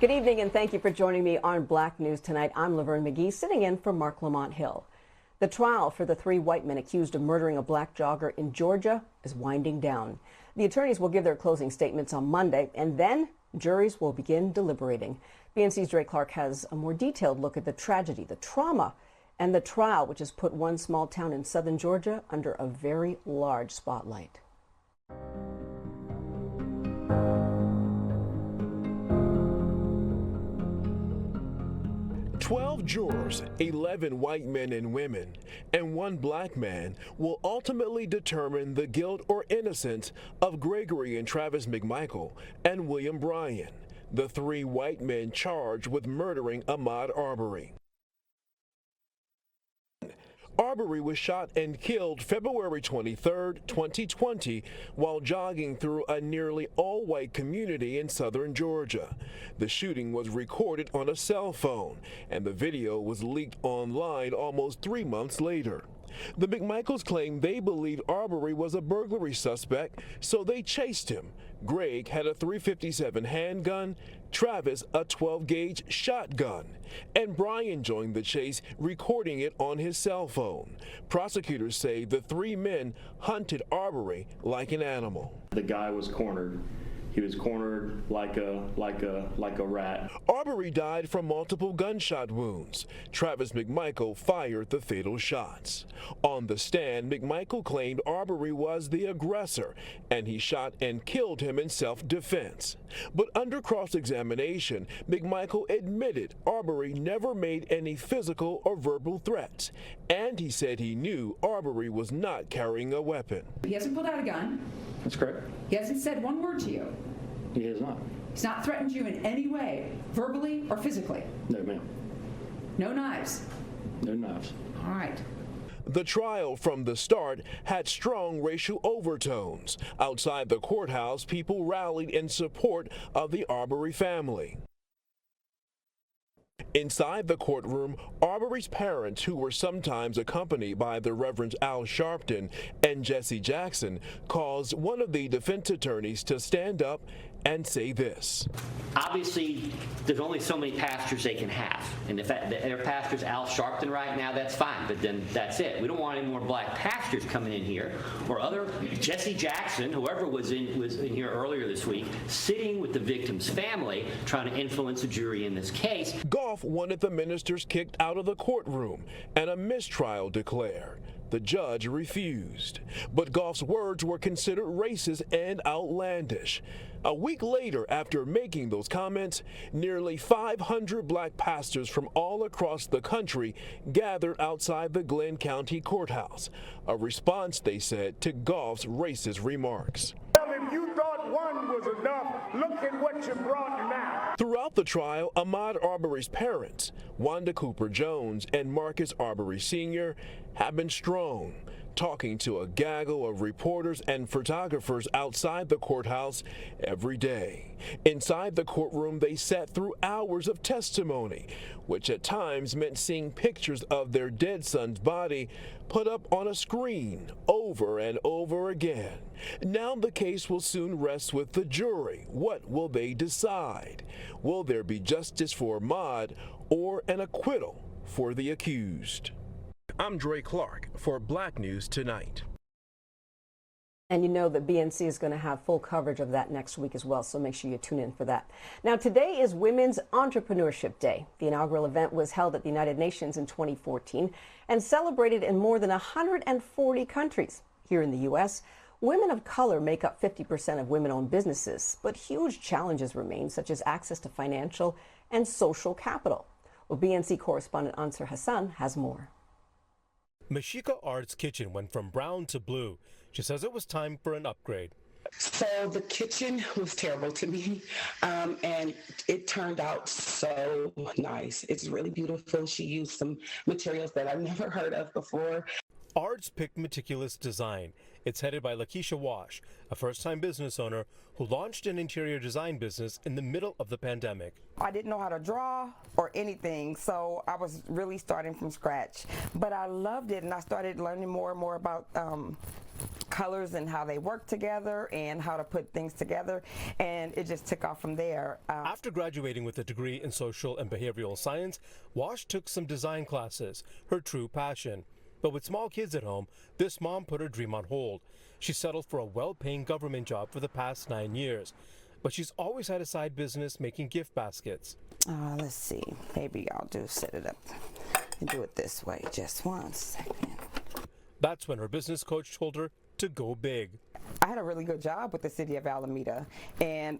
Good evening and thank you for joining me on Black News Tonight. I'm Laverne McGee, sitting in for Mark Lamont Hill. The trial for the 3 white men accused of murdering a black jogger in Georgia is winding down. The attorneys will give their closing statements on Monday, and then juries will begin deliberating. BNC's Dre Clark has a more detailed look at the tragedy, the trauma, and the trial, which has put one small town in southern Georgia under a very large spotlight. 12 jurors, 11 white men and women, and 1 black man will ultimately determine the guilt or innocence of Gregory and Travis McMichael and William Bryan, the 3 white men charged with murdering Ahmaud Arbery. Arbery was shot and killed February 23, 2020, while jogging through a nearly all-white community in southern Georgia. The shooting was recorded on a cell phone, and the video was leaked online almost 3 months later. The McMichaels claimed they believed Arbery was a burglary suspect, so they chased him. Greg had a .357 handgun, Travis a 12-gauge shotgun, and Bryan joined the chase, recording it on his cell phone. Prosecutors say the 3 men hunted Arbery like an animal. The guy was cornered. He was cornered like a rat. Arbery died from multiple gunshot wounds. Travis McMichael fired the fatal shots. On the stand, McMichael claimed Arbery was the aggressor, and he shot and killed him in self-defense. But under cross-examination, McMichael admitted Arbery never made any physical or verbal threats, and he said he knew Arbery was not carrying a weapon. He hasn't pulled out a gun. That's correct. He hasn't said one word to you. He has not. He's not threatened you in any way, verbally or physically. No, ma'am. No knives. No knives. All right. The trial from the start had strong racial overtones. Outside the courthouse, people rallied in support of the Arbery family. Inside the courtroom, Arbery's parents, who were sometimes accompanied by the Reverend Al Sharpton and Jesse Jackson, caused one of the defense attorneys to stand up and say this. Obviously, there's only so many pastors they can have. And if their pastor's Al Sharpton right now, that's fine, but then that's it. We don't want any more black pastors coming in here, or other Jesse Jackson, whoever was in here earlier this week, sitting with the victim's family, trying to influence a jury in this case. Goff wanted the ministers kicked out of the courtroom and a mistrial declared. The judge refused, but Goff's words were considered racist and outlandish. A week later, after making those comments, nearly 500 black pastors from all across the country gathered outside the Glenn County Courthouse, a response, they said, to Goff's racist remarks. Well, if you thought one was enough, look at what you brought now. Throughout the trial, Ahmaud Arbery's parents, Wanda Cooper Jones and Marcus Arbery Sr., have been strong, talking to a gaggle of reporters and photographers outside the courthouse every day. Inside the courtroom, they sat through hours of testimony, which at times meant seeing pictures of their dead son's body put up on a screen over and over again. Now the case will soon rest with the jury. What will they decide? Will there be justice for Ahmaud or an acquittal for the accused? I'm Dre Clark for Black News Tonight. And you know that BNC is going to have full coverage of that next week as well, so make sure you tune in for that. Now, today is Women's Entrepreneurship Day. The inaugural event was held at the United Nations in 2014 and celebrated in more than 140 countries. Here in the U.S., women of color make up 50% of women-owned businesses, but huge challenges remain, such as access to financial and social capital. Well, BNC correspondent Ansar Hassan has more. Mashika Art's kitchen went from brown to blue. She says it was time for an upgrade. So the kitchen was terrible to me, and it turned out so nice. It's really beautiful. She used some materials that I've never heard of before. Art's picked meticulous design. It's headed by Lakeisha Wash, a first-time business owner who launched an interior design business in the middle of the pandemic. I didn't know how to draw or anything, so I was really starting from scratch. But I loved it, and I started learning more and more about colors and how they work together and how to put things together, and it just took off from there. After graduating with a degree in social and behavioral science, Wash took some design classes, her true passion. But with small kids at home, this mom put her dream on hold. She settled for a well-paying government job for the past 9 years. But she's always had a side business making gift baskets. Let's see, maybe I'll set it up and do it this way. Just 1 second. That's when her business coach told her to go big. I had a really good job with the city of Alameda, and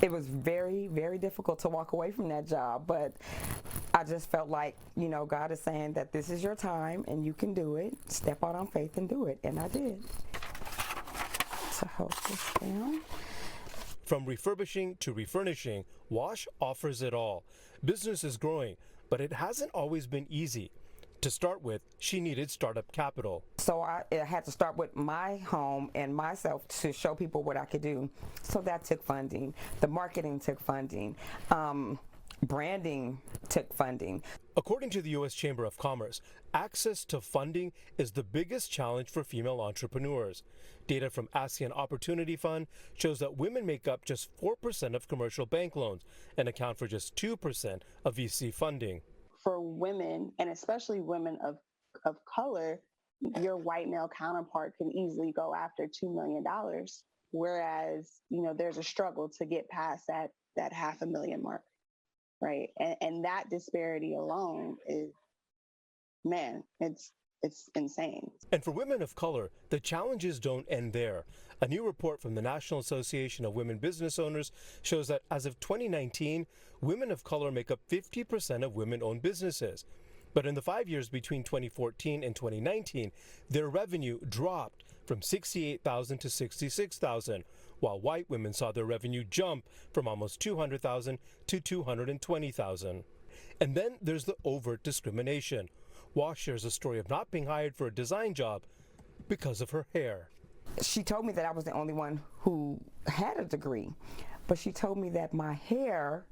it was very, very difficult to walk away from that job, but I just felt like, God is saying that this is your time and you can do it. Step out on faith and do it, and I did. So hold this down. From refurbishing to refurnishing, Wash offers it all. Business is growing, but it hasn't always been easy. To start with, she needed startup capital. So I had to start with my home and myself to show people what I could do. So that took funding. The marketing took funding. Branding took funding. According to the U.S. Chamber of Commerce, access to funding is the biggest challenge for female entrepreneurs. Data from ASEAN Opportunity Fund shows that women make up just 4% of commercial bank loans and account for just 2% of VC funding. For women, and especially women of color, your white male counterpart can easily go after $2 million, whereas, there's a struggle to get past that $500,000 mark, right? And that disparity alone is, man, it's insane. And for women of color, the challenges don't end there. A new report from the National Association of Women Business Owners shows that as of 2019, women of color make up 50% of women-owned businesses. But in the 5 years between 2014 and 2019, their revenue dropped from $68,000 to $66,000, while white women saw their revenue jump from almost $200,000 to $220,000. And then there's the overt discrimination. Wash shares a story of not being hired for a design job because of her hair. She told me that I was the only one who had a degree, but she told me that my hair,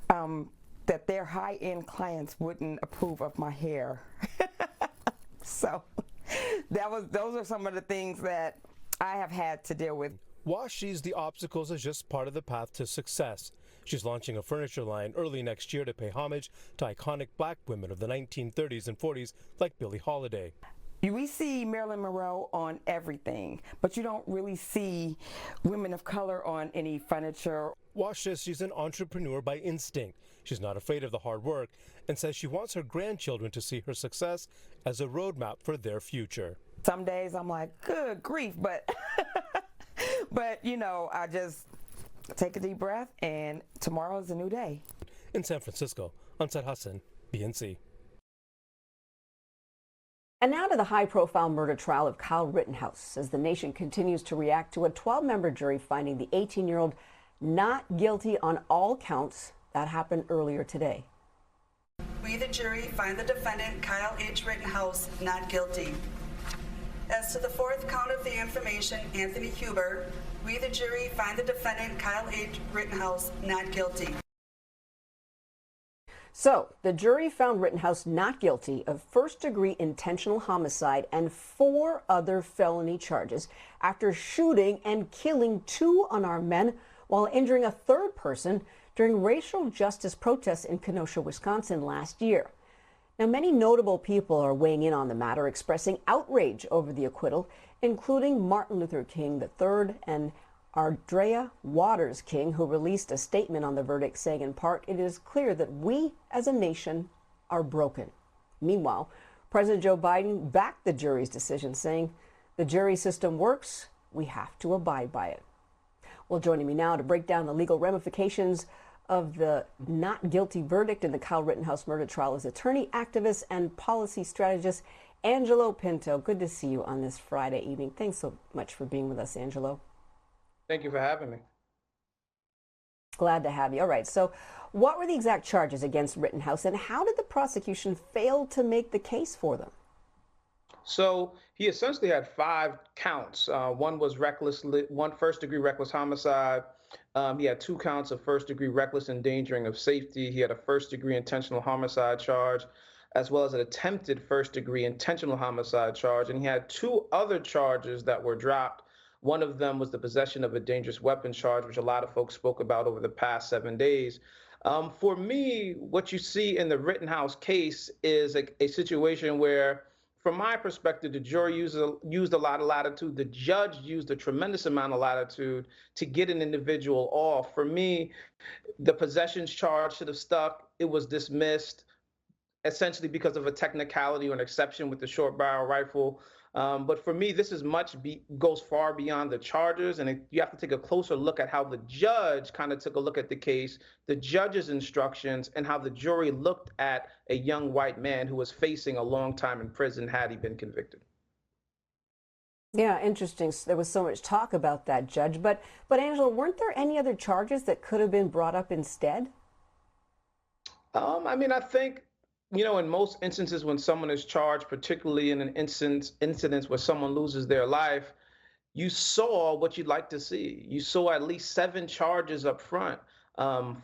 that their high-end clients wouldn't approve of my hair. So those are some of the things that I have had to deal with. Wash sees the obstacles as just part of the path to success. She's launching a furniture line early next year to pay homage to iconic black women of the 1930s and 40s like Billie Holiday. We see Marilyn Monroe on everything, but you don't really see women of color on any furniture. Wash says she's an entrepreneur by instinct. She's not afraid of the hard work and says she wants her grandchildren to see her success as a roadmap for their future. Some days I'm like, good grief, but I just take a deep breath, and tomorrow is a new day. In San Francisco, Ansar Hassan, BNC. And now to the high-profile murder trial of Kyle Rittenhouse, as the nation continues to react to a 12-member jury finding the 18-year-old not guilty on all counts. That happened earlier today. We, the jury, find the defendant, Kyle H. Rittenhouse, not guilty. As to the fourth count of the information, Anthony Huber, we, the jury, find the defendant, Kyle H. Rittenhouse, not guilty. So, the jury found Rittenhouse not guilty of first-degree intentional homicide and 4 other felony charges after shooting and killing 2 unarmed men while injuring a 3rd person during racial justice protests in Kenosha, Wisconsin last year. Now, many notable people are weighing in on the matter, expressing outrage over the acquittal, including Martin Luther King III and Arndrea Waters King, who released a statement on the verdict saying, in part, "It is clear that we as a nation are broken." Meanwhile, President Joe Biden backed the jury's decision, saying, "The jury system works. We have to abide by it." Well, joining me now to break down the legal ramifications of the not guilty verdict in the Kyle Rittenhouse murder trial is attorney, activist, and policy strategist Angelo Pinto. Good to see you on this Friday evening. Thanks so much for being with us, Angelo. Thank you for having me. Glad to have you. All right, so what were the exact charges against Rittenhouse, and how did the prosecution fail to make the case for them? So he essentially had 5 counts. One was one first-degree reckless homicide. He had 2 counts of first-degree reckless endangering of safety. He had a first-degree intentional homicide charge. as well as an attempted first-degree intentional homicide charge, and he had two other charges that were dropped. One of them was the possession of a dangerous weapon charge, which a lot of folks spoke about over the past 7 days. For me, what you see in the Rittenhouse case is a situation where, from my perspective, the jury used a lot of latitude. The judge used a tremendous amount of latitude to get an individual off. For me, the possessions charge should have stuck. It was dismissed essentially because of a technicality or an exception with the short barrel rifle. But for me, this is goes far beyond the charges, and you have to take a closer look at how the judge kind of took a look at the case, the judge's instructions, and how the jury looked at a young white man who was facing a long time in prison had he been convicted. Yeah, interesting. There was so much talk about that, Judge. But Angelo, weren't there any other charges that could have been brought up instead? I mean, I think, in most instances when someone is charged, particularly in an incidents where someone loses their life, you saw what you'd like to see. You saw at least 7 charges up front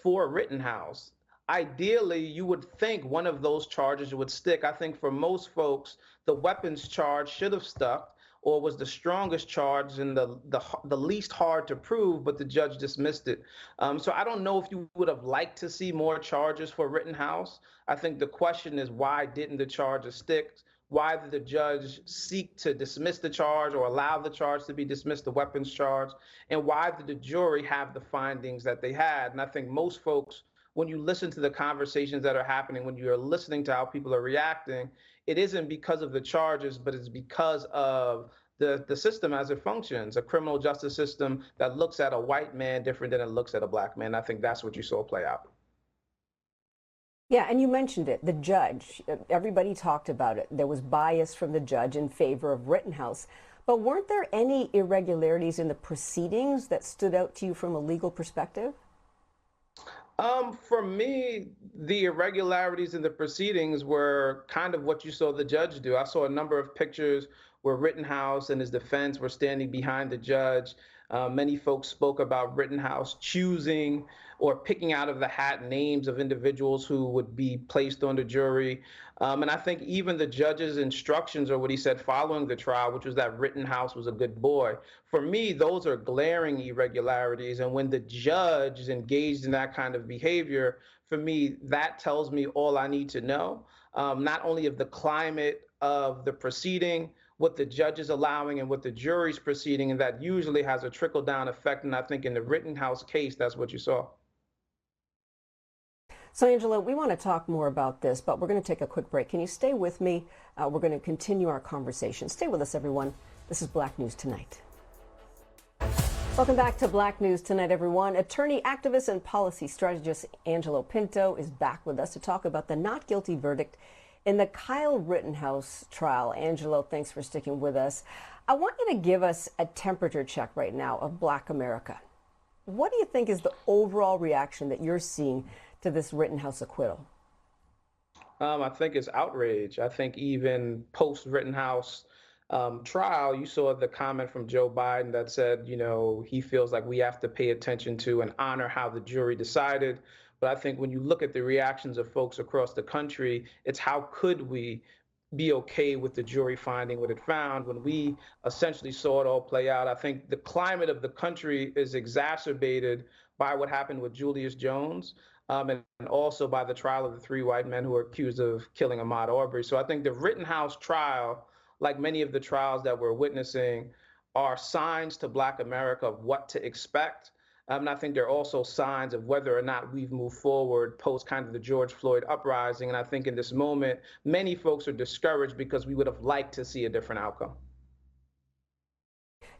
for Rittenhouse. Ideally, you would think one of those charges would stick. I think for most folks, the weapons charge should have stuck, or was the strongest charge and the least hard to prove, but the judge dismissed it. So I don't know if you would have liked to see more charges for Rittenhouse. I think the question is, why didn't the charges stick? Why did the judge seek to dismiss the charge or allow the charge to be dismissed, the weapons charge? And why did the jury have the findings that they had? And I think most folks, when you listen to the conversations that are happening, when you're listening to how people are reacting, it isn't because of the charges, but it's because of the system as it functions, a criminal justice system that looks at a white man different than it looks at a black man. I think that's what you saw play out. Yeah, and you mentioned it, the judge. Everybody talked about it. There was bias from the judge in favor of Rittenhouse. But weren't there any irregularities in the proceedings that stood out to you from a legal perspective? For me, the irregularities in the proceedings were kind of what you saw the judge do. I saw a number of pictures where Rittenhouse and his defense were standing behind the judge. Many folks spoke about Rittenhouse choosing or picking out of the hat names of individuals who would be placed on the jury. And I think even the judge's instructions, or what he said following the trial, which was that Rittenhouse was a good boy. For me, those are glaring irregularities. And when the judge is engaged in that kind of behavior, for me, that tells me all I need to know, not only of the climate of the proceeding, what the judge is allowing and what the jury's proceeding, and that usually has a trickle-down effect. And I think in the Rittenhouse case, that's what you saw. So, Angelo, we want to talk more about this, but we're going to take a quick break. Can you stay with me? We're going to continue our conversation. Stay with us, everyone. This is Black News Tonight. Welcome back to Black News Tonight, everyone. Attorney, activist, and policy strategist Angelo Pinto is back with us to talk about the not guilty verdict in the Kyle Rittenhouse trial. Angelo, thanks for sticking with us. I want you to give us a temperature check right now of Black America. What do you think is the overall reaction that you're seeing to this Rittenhouse acquittal? I think it's outrage. I think even post-Rittenhouse trial, you saw the comment from Joe Biden that said, he feels like we have to pay attention to and honor how the jury decided. But I think when you look at the reactions of folks across the country, it's how could we be okay with the jury finding what it found when we essentially saw it all play out. I think the climate of the country is exacerbated by what happened with Julius Jones. And also by the trial of the 3 white men who were accused of killing Ahmaud Arbery. So I think the Rittenhouse trial, like many of the trials that we're witnessing, are signs to Black America of what to expect. And I think they're also signs of whether or not we've moved forward post kind of the George Floyd uprising. And I think in this moment, many folks are discouraged because we would have liked to see a different outcome.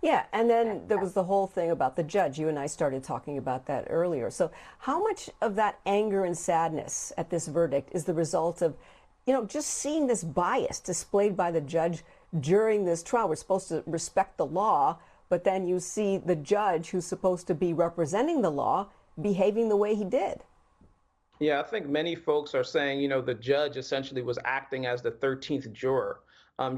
Yeah, and then there was the whole thing about the judge. You and I started talking about that earlier. So how much of that anger and sadness at this verdict is the result of, just seeing this bias displayed by the judge during this trial? We're supposed to respect the law, but then you see the judge who's supposed to be representing the law behaving the way he did. Yeah, I think many folks are saying, the judge essentially was acting as the 13th juror.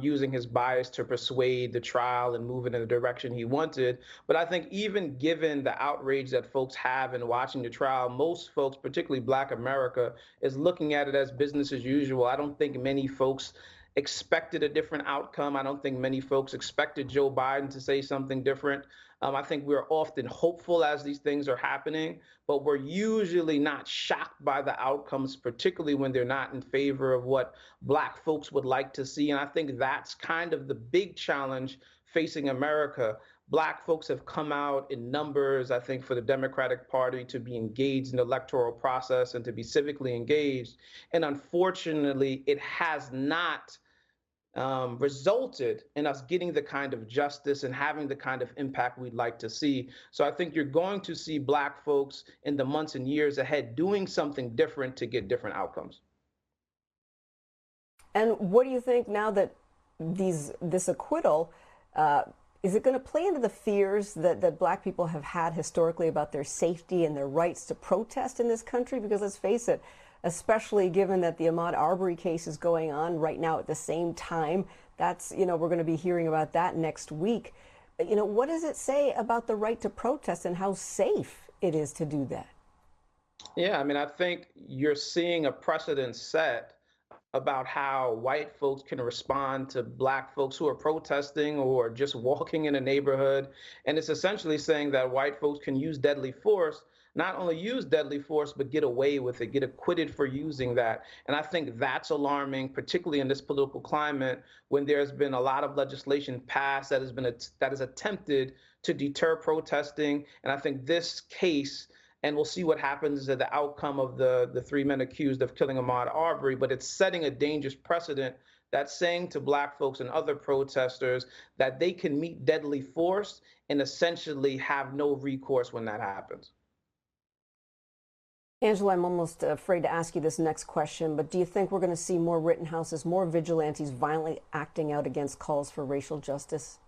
using his bias to persuade the trial and move it in the direction he wanted. But I think even given the outrage that folks have in watching the trial, most folks, particularly Black America, is looking at it as business as usual. I don't think many folks expected a different outcome. I don't think many folks expected Joe Biden to say something different. I think we're often hopeful as these things are happening, but we're usually not shocked by the outcomes, particularly when they're not in favor of what Black folks would like to see. And I think that's kind of the big challenge facing America. Black folks have come out in numbers, I think, for the Democratic Party to be engaged in the electoral process and to be civically engaged. And unfortunately, it has not resulted in us getting the kind of justice and having the kind of impact we'd like to see. So I think you're going to see Black folks in the months and years ahead doing something different to get different outcomes. And what do you think now that this acquittal, is it going to play into the fears that Black people have had historically about their safety and their rights to protest in this country? Because let's face it, especially given that the Ahmaud Arbery case is going on right now at the same time. That's, we're going to be hearing about that next week. What does it say about the right to protest and how safe it is to do that? Yeah, I mean, I think you're seeing a precedent set about how white folks can respond to Black folks who are protesting or just walking in a neighborhood. And it's essentially saying that white folks can use deadly force, not only use deadly force, but get away with it, get acquitted for using that. And I think that's alarming, particularly in this political climate when there's been a lot of legislation passed that has attempted to deter protesting. And I think this case, and we'll see what happens at the outcome of the 3 men accused of killing Ahmaud Arbery, but it's setting a dangerous precedent that's saying to Black folks and other protesters that they can meet deadly force and essentially have no recourse when that happens. Angela, I'm almost afraid to ask you this next question, but do you think we're going to see more Rittenhouses, more vigilantes violently acting out against calls for racial justice?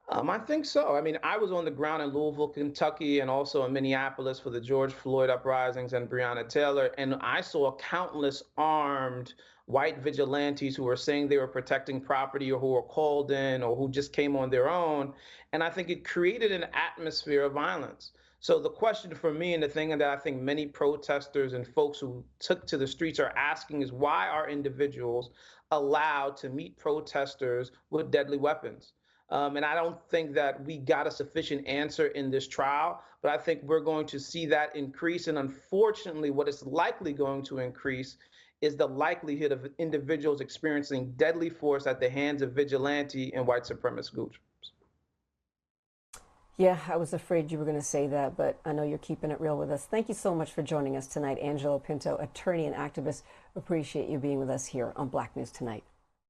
I think so. I mean, I was on the ground in Louisville, Kentucky, and also in Minneapolis for the George Floyd uprisings and Breonna Taylor, and I saw countless armed white vigilantes who were saying they were protecting property or who were called in or who just came on their own. And I think it created an atmosphere of violence. So the question for me, and the thing that I think many protesters and folks who took to the streets are asking, is why are individuals allowed to meet protesters with deadly weapons? And I don't think that we got a sufficient answer in this trial, but I think we're going to see that increase. And unfortunately, what is likely going to increase is the likelihood of individuals experiencing deadly force at the hands of vigilante and white supremacist groups. Yeah, I was afraid you were going to say that, but I know you're keeping it real with us. Thank you so much for joining us tonight, Angelo Pinto, attorney and activist. Appreciate you being with us here on Black News Tonight.